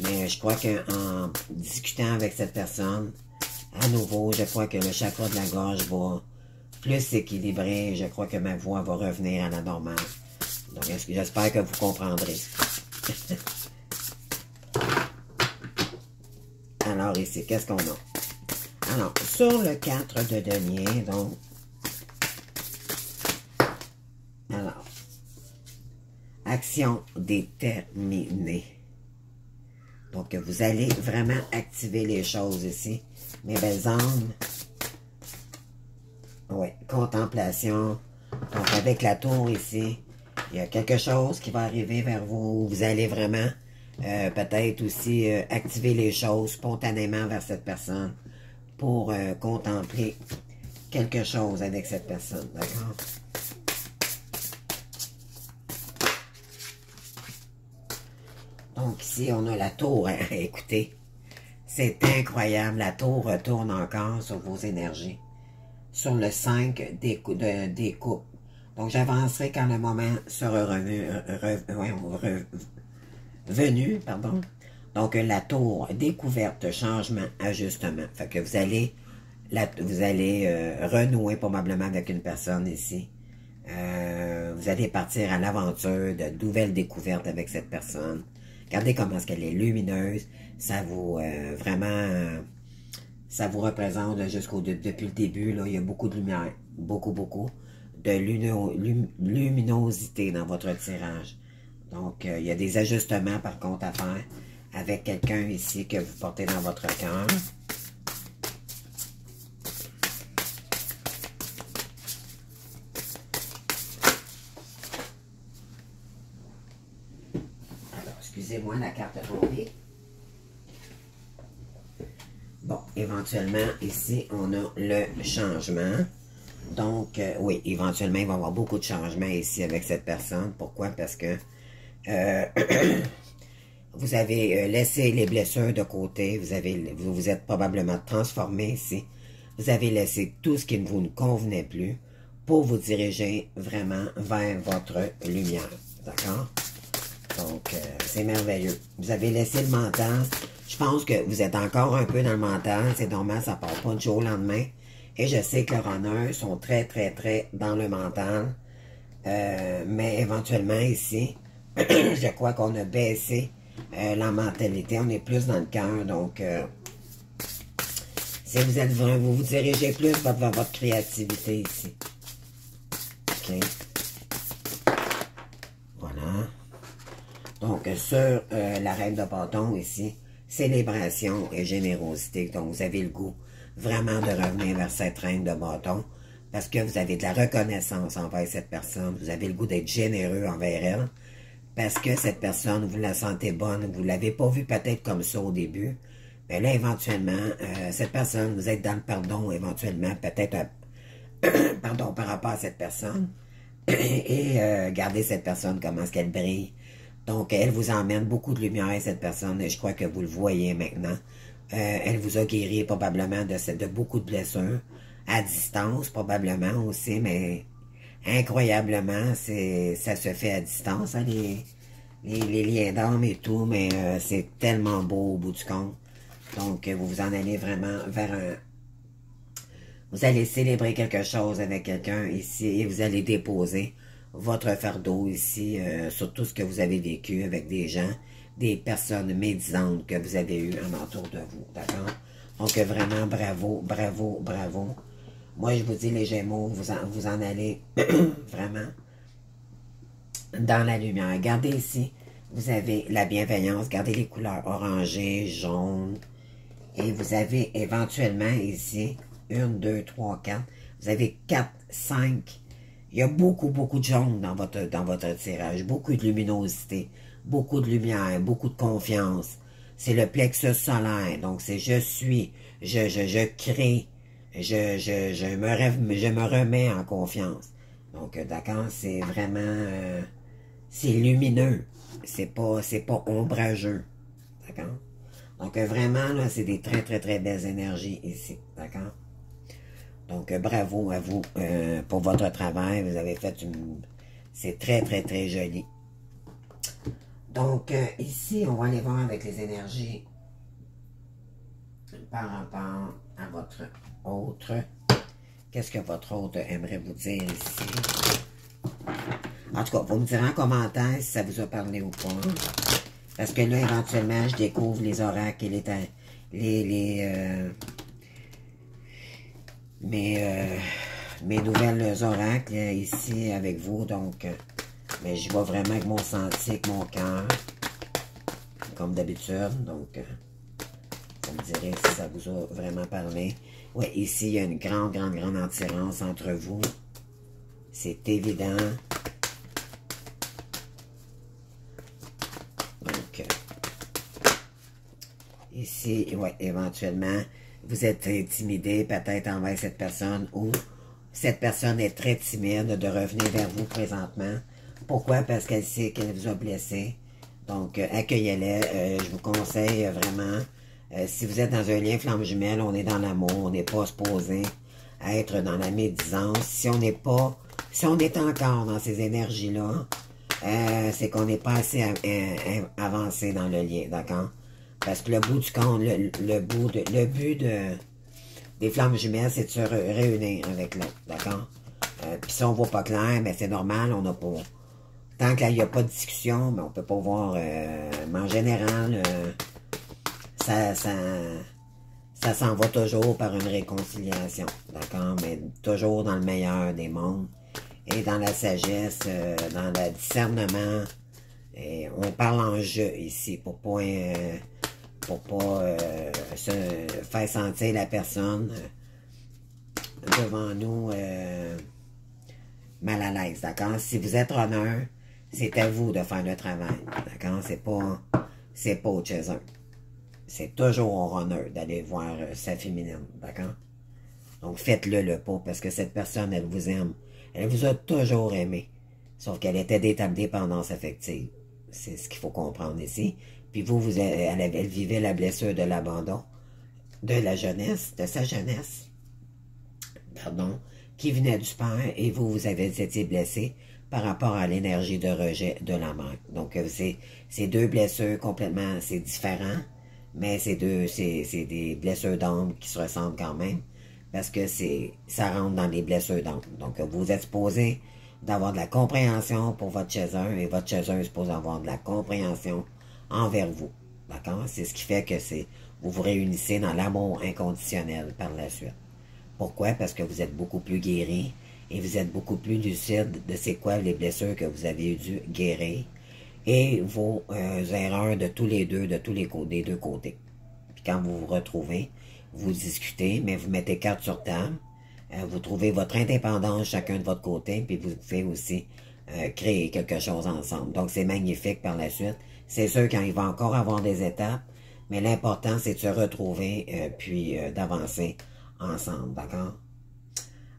Mais je crois qu'en discutant avec cette personne, à nouveau, je crois que le chakra de la gorge va plus s'équilibrer. Je crois que ma voix va revenir à la normale. Donc, j'espère que vous comprendrez. Alors, ici, qu'est-ce qu'on a? Alors, sur le 4 de denier, donc... Alors, action déterminée. Donc, vous allez vraiment activer les choses ici. Mes belles âmes. Oui, contemplation. Donc, avec la tour ici, il y a quelque chose qui va arriver vers vous. Vous allez vraiment peut-être aussi activer les choses spontanément vers cette personne pour contempler quelque chose avec cette personne. D'accord? Donc, ici, on a la tour. Hein? Écoutez, C'est incroyable. La tour retourne encore sur vos énergies. Sur le 5 des coupes. Donc, j'avancerai quand le moment sera venu, pardon. Donc, la tour, découverte, changement, ajustement. Fait que vous allez renouer probablement avec une personne ici. Vous allez partir à l'aventure de nouvelles découvertes avec cette personne. Regardez comment est-ce qu'elle est lumineuse. Ça vous, vraiment, ça vous représente depuis le début. Là, il y a beaucoup de lumière. Beaucoup, beaucoup de luminosité dans votre tirage. Donc, il y a des ajustements par contre à faire avec quelqu'un ici que vous portez dans votre cœur. Alors, excusez-moi, la carte est tombée. Bon, éventuellement, ici, on a le changement. Donc, oui, éventuellement, il va y avoir beaucoup de changements ici avec cette personne. Pourquoi? Parce que vous avez laissé les blessures de côté. Vous vous êtes probablement transformé ici. Vous avez laissé tout ce qui ne vous convenait plus pour vous diriger vraiment vers votre lumière. D'accord? Donc, c'est merveilleux. Vous avez laissé le mental. Je pense que vous êtes encore un peu dans le mental. C'est normal, ça ne part pas du jour au lendemain. Et je sais que les runners sont très, très, très dans le mental. Mais éventuellement, ici, je crois qu'on a baissé la mentalité. On est plus dans le cœur. Donc, si vous êtes vraiment, vous dirigez plus vers votre créativité ici. OK. Voilà. Donc, sur la reine de bâton ici, célébration et générosité. Donc, vous avez le goût vraiment de revenir vers cette reine de bâton parce que vous avez de la reconnaissance envers cette personne. Vous avez le goût d'être généreux envers elle parce que cette personne, vous la sentez bonne. Vous ne l'avez pas vue peut-être comme ça au début. Mais là, éventuellement, cette personne, vous êtes dans le pardon éventuellement, peut-être pardon, par rapport à cette personne. Et regardez cette personne, comment est-ce qu'elle brille. Donc, elle vous emmène beaucoup de lumière, cette personne, et je crois que vous le voyez maintenant. Elle vous a guéri probablement de beaucoup de blessures, à distance probablement aussi, mais incroyablement, ça se fait à distance, hein, les liens d'âme et tout, mais c'est tellement beau au bout du compte. Donc, vous vous en allez vraiment vers un... Vous allez célébrer quelque chose avec quelqu'un ici et vous allez déposer votre fardeau ici sur tout ce que vous avez vécu avec des gens, des personnes médisantes que vous avez eues en entour de vous, d'accord? Donc vraiment, bravo, bravo, bravo. Moi, je vous dis, les Gémeaux, vous en allez vraiment dans la lumière. Regardez ici, vous avez la bienveillance, regardez les couleurs orangées, jaunes, et vous avez éventuellement ici, 1, 2, 3, 4, vous avez 4, 5, il y a beaucoup, beaucoup de jaune dans votre tirage, beaucoup de luminosité, beaucoup de lumière, beaucoup de confiance. C'est le plexus solaire, donc c'est je suis, je crée, je me remets en confiance. Donc, d'accord, c'est vraiment, c'est lumineux, c'est pas ombrageux, d'accord? Donc, vraiment, là, c'est des très, très, très belles énergies ici, d'accord? Donc, bravo à vous pour votre travail. Vous avez fait une... C'est très, très, très joli. Donc, ici, on va aller voir avec les énergies par rapport à votre autre. Qu'est-ce que votre autre aimerait vous dire ici? En tout cas, vous me direz en commentaire si ça vous a parlé ou pas. Parce que là, éventuellement, je découvre les oracles et mes nouvelles oracles ici avec vous. Donc, mais je vais vraiment avec mon sentier, avec mon cœur, comme d'habitude. Donc, vous me direz si ça vous a vraiment parlé. Oui, ici, il y a une grande, grande, grande attirance entre vous. C'est évident. Donc, ici, ouais, éventuellement, vous êtes intimidé peut-être envers cette personne ou cette personne est très timide de revenir vers vous présentement. Pourquoi? Parce qu'elle sait qu'elle vous a blessé. Donc, accueillez-les. Je vous conseille vraiment Si vous êtes dans un lien flamme jumelle, on est dans l'amour, on n'est pas supposé être dans la médisance. Si on n'est pas, si on est encore dans ces énergies-là, c'est qu'on n'est pas assez avancé dans le lien, d'accord? Parce que le bout du compte, le but des flammes jumelles, c'est de se réunir avec l'autre, d'accord? Puis si on voit pas clair, ben c'est normal, on n'a pas... Tant qu'il n'y a pas de discussion, ben on peut pas voir... mais en général, ça s'en va toujours par une réconciliation, d'accord? Mais toujours dans le meilleur des mondes. Et dans la sagesse, dans le discernement. Et on parle en jeu ici, pour pas se faire sentir la personne devant nous mal à l'aise, d'accord? Si vous êtes honneur, c'est à vous de faire le travail, d'accord? C'est pas au chaser. C'est toujours au honneur d'aller voir sa féminine, d'accord? Donc faites-le le pas, parce que cette personne, elle vous aime. Elle vous a toujours aimé, sauf qu'elle était d'état de dépendance affective. C'est ce qu'il faut comprendre ici. Puis vous, elle vivait la blessure de l'abandon, de la jeunesse, de sa jeunesse, pardon, qui venait du père, et vous avez été blessé par rapport à l'énergie de rejet de la mère. Donc, c'est deux blessures complètement, c'est différent, mais c'est des blessures d'âme qui se ressemblent quand même, parce que ça rentre dans les blessures d'âme. Donc, vous êtes supposé d'avoir de la compréhension pour votre chaser, et votre chaser est supposé avoir de la compréhension envers vous. D'accord? C'est ce qui fait que vous vous réunissez dans l'amour inconditionnel par la suite. Pourquoi? Parce que vous êtes beaucoup plus guéri et vous êtes beaucoup plus lucide de c'est quoi les blessures que vous avez dû guérir et vos erreurs de tous les deux, des deux côtés. Puis quand vous vous retrouvez, vous discutez, mais vous mettez carte sur table, vous trouvez votre indépendance chacun de votre côté, puis vous pouvez aussi créer quelque chose ensemble. Donc c'est magnifique par la suite. C'est sûr qu'il va encore avoir des étapes, mais l'important c'est de se retrouver puis d'avancer ensemble, d'accord?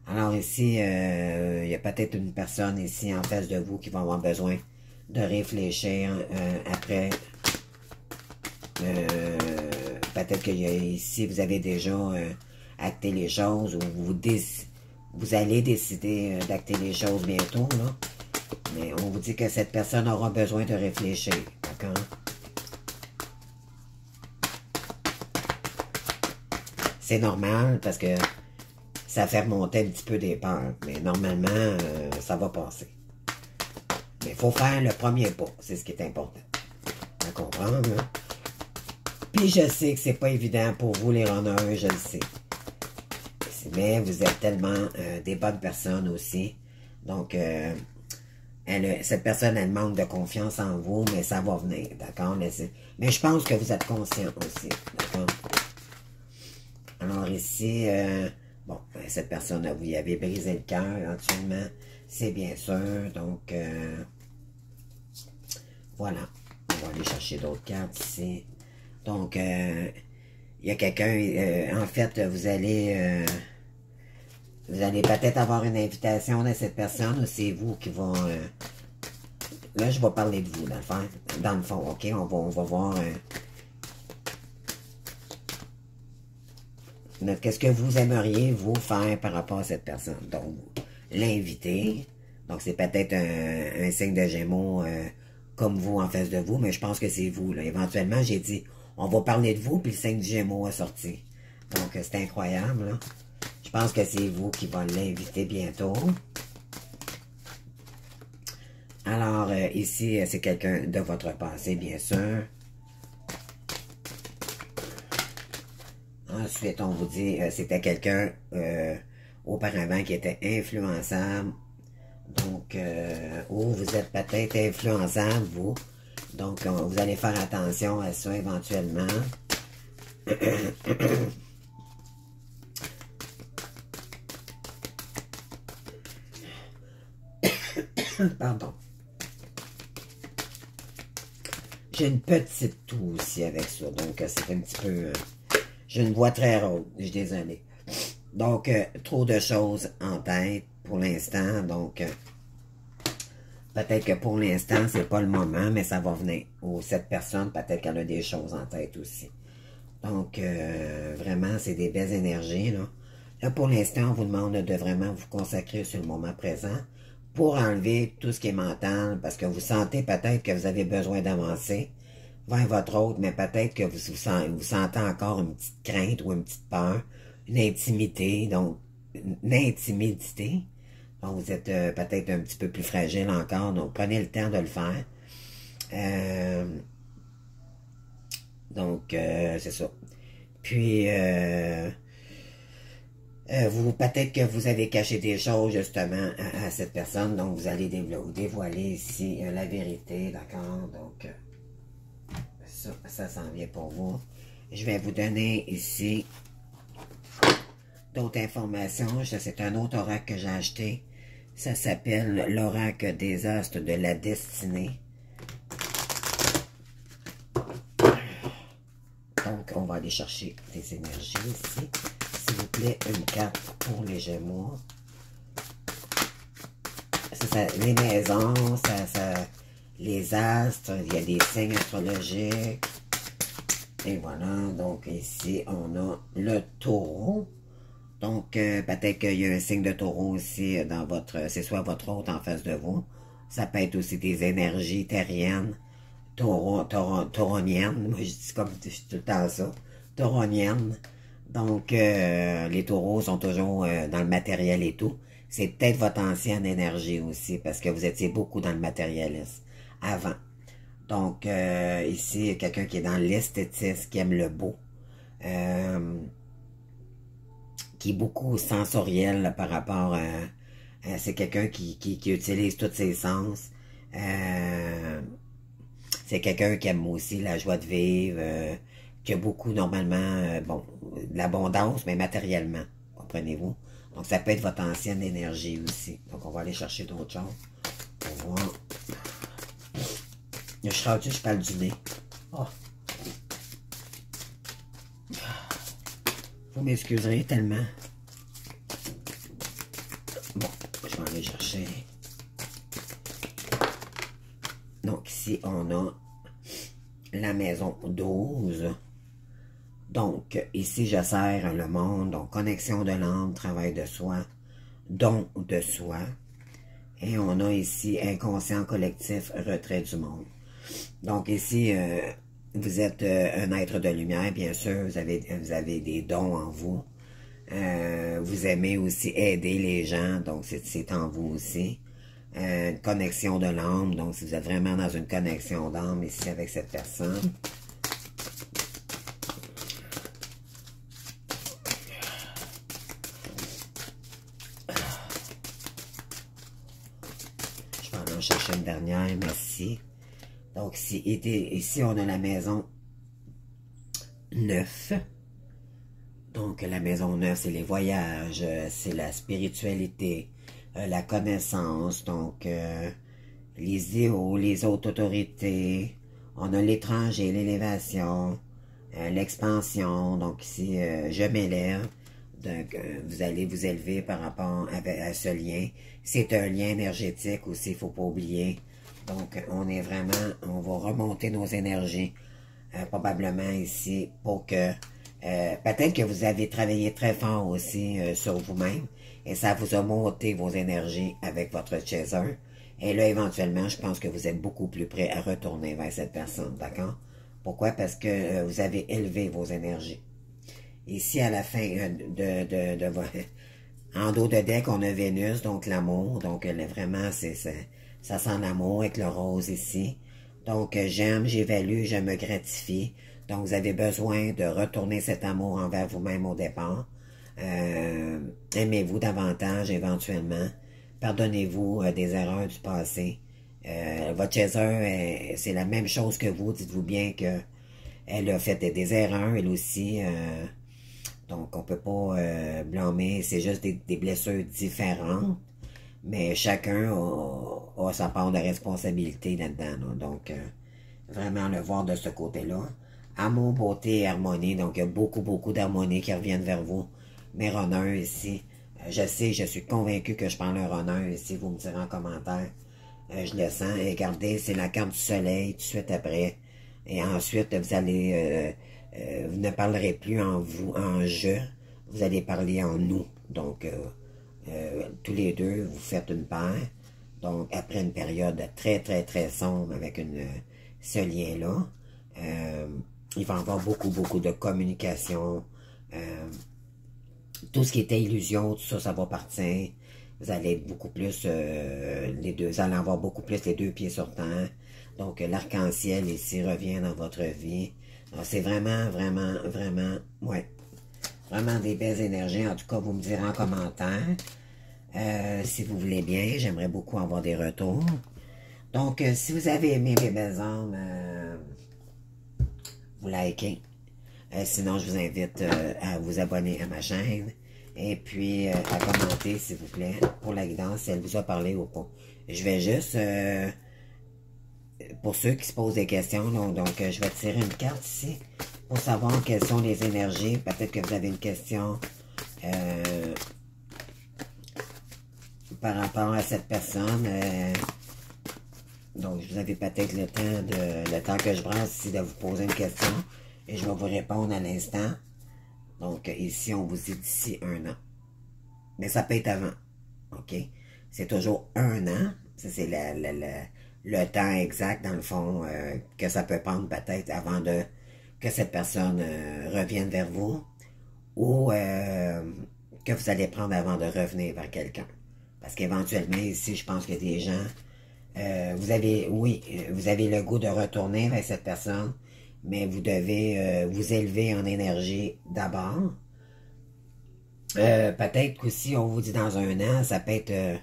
Alors ici, il y a peut-être une personne ici en face de vous qui va avoir besoin de réfléchir après. Peut-être que ici, vous avez déjà acté les choses, ou vous allez décider d'acter les choses bientôt, là. Mais on vous dit que cette personne aura besoin de réfléchir, d'accord? C'est normal parce que ça fait remonter un petit peu des peurs. Mais normalement, ça va passer. Mais il faut faire le premier pas. C'est ce qui est important. À comprendre, hein? Puis je sais que c'est pas évident pour vous les runners, je le sais. Mais vous êtes tellement des bonnes personnes aussi. Donc, cette personne, elle manque de confiance en vous, mais ça va venir, d'accord? Mais je pense que vous êtes conscient aussi, d'accord? Alors ici, bon, cette personne, vous y avez brisé le cœur, actuellement, c'est bien sûr. Donc, voilà. On va aller chercher d'autres cartes ici. Donc, il y a quelqu'un, en fait, vous allez peut-être avoir une invitation de cette personne, ou c'est vous qui vont... là, je vais parler de vous, dans le fond, ok? On va voir... qu'est-ce que vous aimeriez, vous, faire par rapport à cette personne? Donc, l'inviter. Donc, c'est peut-être un signe de Gémeaux comme vous en face de vous, mais je pense que c'est vous, là. Éventuellement, j'ai dit, on va parler de vous, puis le signe du Gémeaux a sorti. Donc, c'est incroyable, là. Je pense que c'est vous qui va l'inviter bientôt. Alors, ici, c'est quelqu'un de votre passé, bien sûr. Ensuite, on vous dit, c'était quelqu'un auparavant qui était influençable. Donc, ou vous êtes peut-être influençable, vous. Donc, vous allez faire attention à ça éventuellement. Pardon. J'ai une petite toux aussi avec ça, donc c'est un petit peu... j'ai une voix très rauque, je suis désolé. Donc, trop de choses en tête pour l'instant, donc... peut-être que pour l'instant, c'est pas le moment, mais ça va venir. Ou cette personne, peut-être qu'elle a des choses en tête aussi. Donc, vraiment, c'est des belles énergies, là. Là, pour l'instant, on vous demande de vraiment vous consacrer sur le moment présent pour enlever tout ce qui est mental, parce que vous sentez peut-être que vous avez besoin d'avancer vers votre autre, mais peut-être que vous sentez encore une petite crainte ou une petite peur, une intimité, donc une intimidité. Donc, vous êtes peut-être un petit peu plus fragile encore, donc prenez le temps de le faire. Donc, c'est ça. Puis, vous peut-être que vous avez caché des choses justement à cette personne, donc vous allez dévoiler ici la vérité, d'accord? Donc, ça s'en vient pour vous. Je vais vous donner ici d'autres informations. C'est un autre oracle que j'ai acheté. Ça s'appelle l'oracle des astres de la destinée. Donc, on va aller chercher des énergies ici. S'il vous plaît, une carte pour les Gémeaux. Les maisons, les astres, il y a des signes astrologiques. Et voilà, donc ici, on a le taureau. Donc, peut-être qu'il y a un signe de taureau aussi dans votre... C'est soit votre hôte en face de vous. Ça peut être aussi des énergies terriennes, tauroniennes. Moi, je dis comme je dis tout le temps ça. Tauroniennes. Donc, les taureaux sont toujours dans le matériel et tout. C'est peut-être votre ancienne énergie aussi, parce que vous étiez beaucoup dans le matérialisme avant. Donc, ici, quelqu'un qui est dans l'esthétisme, qui aime le beau, qui est beaucoup sensoriel là, par rapport à... c'est quelqu'un qui utilise tous ses sens. C'est quelqu'un qui aime aussi la joie de vivre, qui a beaucoup, normalement, bon, de l'abondance, mais matériellement, comprenez-vous? Donc, ça peut être votre ancienne énergie aussi. Donc, on va aller chercher d'autres choses pour voir. Je suis rendu, je parle du nez. Oh. Vous m'excuserez tellement. Bon, je vais aller chercher. Donc, ici, on a la maison 12. Donc, ici, je sers le monde. Donc, connexion de l'âme, travail de soi, don de soi. Et on a ici inconscient collectif, retrait du monde. Donc, ici, vous êtes un être de lumière, bien sûr. Vous avez des dons en vous. Vous aimez aussi aider les gens. Donc, c'est en vous aussi. Une connexion de l'âme. Donc, si vous êtes vraiment dans une connexion d'âme ici avec cette personne. Je vais aller en chercher une dernière. Merci. Donc, ici, on a la maison 9. Donc, la maison 9, c'est les voyages, c'est la spiritualité, la connaissance, donc les idéaux, les autres autorités. On a l'étranger, l'élévation, l'expansion. Donc ici, je m'élève. Donc, vous allez vous élever par rapport à ce lien. C'est un lien énergétique aussi, il ne faut pas oublier. Donc, on va remonter nos énergies, probablement ici, pour que, peut-être que vous avez travaillé très fort aussi sur vous-même, et ça vous a monté vos énergies avec votre chaser. Et là, éventuellement, je pense que vous êtes beaucoup plus prêt à retourner vers cette personne, d'accord? Pourquoi? Parce que vous avez élevé vos énergies. Ici, à la fin en dos de deck, on a Vénus, donc l'amour. Donc, vraiment, ça sent l'amour avec le rose ici. Donc, j'aime, j'évalue, je me gratifie. Donc, vous avez besoin de retourner cet amour envers vous-même au départ. Aimez-vous davantage, éventuellement. Pardonnez-vous des erreurs du passé. Votre chaser, c'est la même chose que vous. Dites-vous bien que elle a fait des erreurs, elle aussi. Donc, on peut pas blâmer. C'est juste des blessures différentes. Mais chacun a sa part de responsabilité là-dedans. Là. Donc, vraiment le voir de ce côté-là. Amour, beauté et harmonie. Donc, il y a beaucoup, beaucoup d'harmonie qui reviennent vers vous. Mes runners ici. Je sais, je suis convaincu que je parle un runner ici. Vous me direz en commentaire. Je le sens. Et regardez, c'est la carte du soleil tout de suite après. Et ensuite, vous allez vous ne parlerez plus en vous, en je, vous allez parler en nous. Donc, tous les deux, vous faites une paire. Donc, après une période très, très, très sombre avec ce lien-là, il va y avoir beaucoup, beaucoup de communication. Tout ce qui était illusion, tout ça, ça va partir. Vous allez être beaucoup plus, les deux, vous allez avoir beaucoup plus les deux pieds sur terre. Donc, l'arc-en-ciel ici revient dans votre vie. C'est vraiment, vraiment, vraiment, ouais, vraiment des belles énergies. En tout cas, vous me direz en commentaire. Si vous voulez bien, j'aimerais beaucoup avoir des retours. Donc, si vous avez aimé mes belles âmes, vous likez. Sinon, je vous invite à vous abonner à ma chaîne. Et puis, à commenter, s'il vous plaît, pour la guidance, si elle vous a parlé ou pas. Je vais juste, pour ceux qui se posent des questions, donc je vais tirer une carte ici, pour savoir quelles sont les énergies. Peut-être que vous avez une question par rapport à cette personne. Donc, vous avez peut-être le temps que je brasse ici de vous poser une question. Et je vais vous répondre à l'instant. Donc, ici, on vous dit d'ici 1 an. Mais ça peut être avant. OK? C'est toujours 1 an. Ça, c'est le temps exact, dans le fond, que ça peut prendre peut-être avant que cette personne revienne vers vous. Ou que vous allez prendre avant de revenir vers quelqu'un. Parce qu'éventuellement, ici, je pense qu'il y a des gens... vous avez le goût de retourner vers cette personne, mais vous devez vous élever en énergie d'abord. Peut-être qu'aussi, on vous dit dans 1 an, ça peut être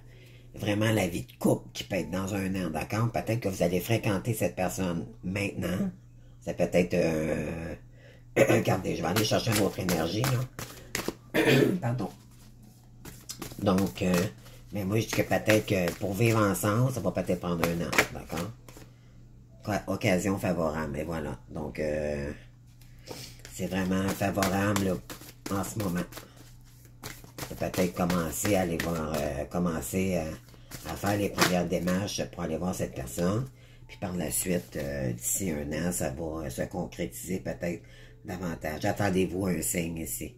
vraiment la vie de couple qui peut être dans 1 an, d'accord? Peut-être que vous allez fréquenter cette personne maintenant. Ça peut être... regardez, je vais aller chercher une autre énergie, là. Pardon. Donc... mais moi, je dis que peut-être que pour vivre ensemble, ça va peut-être prendre 1 an, d'accord? Occasion favorable, et voilà. Donc, c'est vraiment favorable là, en ce moment. Peut-être commencer à aller voir, commencer à faire les premières démarches pour aller voir cette personne. Puis par la suite, d'ici 1 an, ça va se concrétiser peut-être davantage. Attendez-vous un signe ici.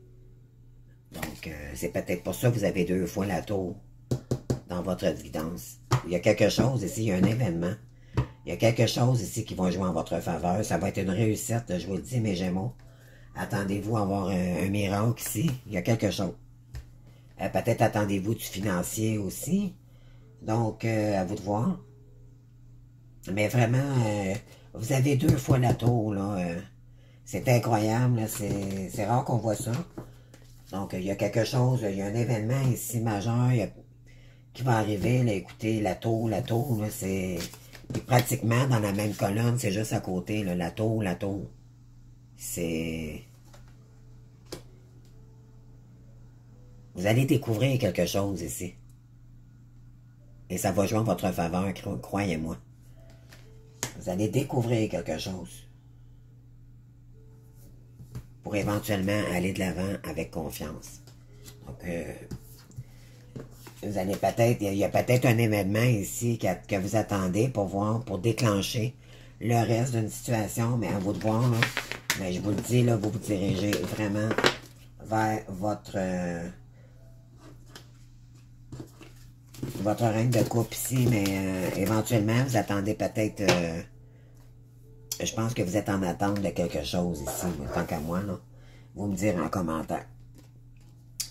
Donc, c'est peut-être pour ça que vous avez 2 fois la tour dans votre guidance. Il y a quelque chose ici, il y a un événement. Il y a quelque chose ici qui va jouer en votre faveur. Ça va être une réussite, je vous le dis, mes Gémeaux. Attendez-vous à avoir un miracle ici. Il y a quelque chose. Peut-être attendez-vous du financier aussi. Donc, à vous de voir. Mais vraiment, vous avez 2 fois la tour, là. C'est incroyable, c'est rare qu'on voit ça. Donc, il y a quelque chose, il y a un événement ici majeur qui va arriver. Là, écoutez, la tour, là, c'est pratiquement dans la même colonne, c'est juste à côté, là, la tour. C'est... Vous allez découvrir quelque chose ici. Et ça va jouer en votre faveur, croyez-moi. Vous allez découvrir quelque chose. Pour éventuellement aller de l'avant avec confiance. Donc, vous allez peut-être, il y a peut-être un événement ici que vous attendez pour voir, pour déclencher le reste d'une situation, mais à vous de voir, là. Mais je vous le dis, là, vous vous dirigez vraiment vers votre règne de coupe ici, mais éventuellement, vous attendez peut-être, je pense que vous êtes en attente de quelque chose ici, tant qu'à moi, là. Vous me direz en commentaire.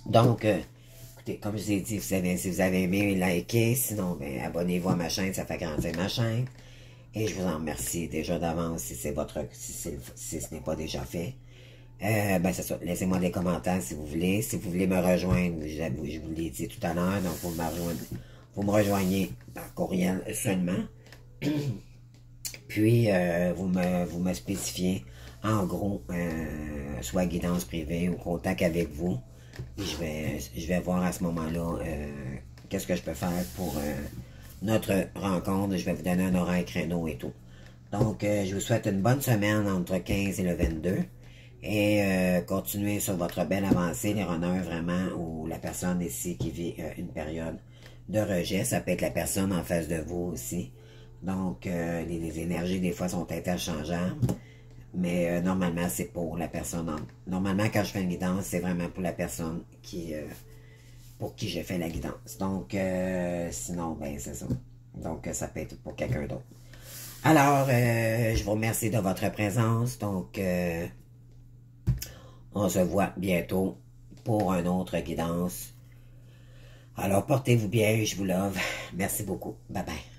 Donc, écoutez, comme je vous ai dit, si vous avez aimé, likez. Sinon, ben, abonnez-vous à ma chaîne, ça fait grandir ma chaîne. Et je vous en remercie déjà d'avance si ce n'est pas déjà fait. Ben c'est ça, laissez-moi des commentaires si vous voulez. Si vous voulez me rejoindre, je vous l'ai dit tout à l'heure, donc vous me rejoignez par courriel seulement. Puis, vous me spécifiez en gros, soit guidance privée ou contact avec vous. Je vais voir à ce moment-là qu'est-ce que je peux faire pour notre rencontre. Je vais vous donner un horaire créneau et tout. Donc, je vous souhaite une bonne semaine entre 15 et le 22. Et continuez sur votre belle avancée, les runners vraiment, ou la personne ici qui vit une période de rejet. Ça peut être la personne en face de vous aussi. Donc, les énergies, des fois, sont interchangeables. Mais normalement, c'est pour la personne. Normalement, quand je fais une guidance, c'est vraiment pour la personne pour qui j'ai fait la guidance. Donc, sinon, ben, c'est ça. Donc, ça peut être pour quelqu'un d'autre. Alors, je vous remercie de votre présence. Donc, on se voit bientôt pour une autre guidance. Alors, portez-vous bien, je vous love. Merci beaucoup. Bye bye.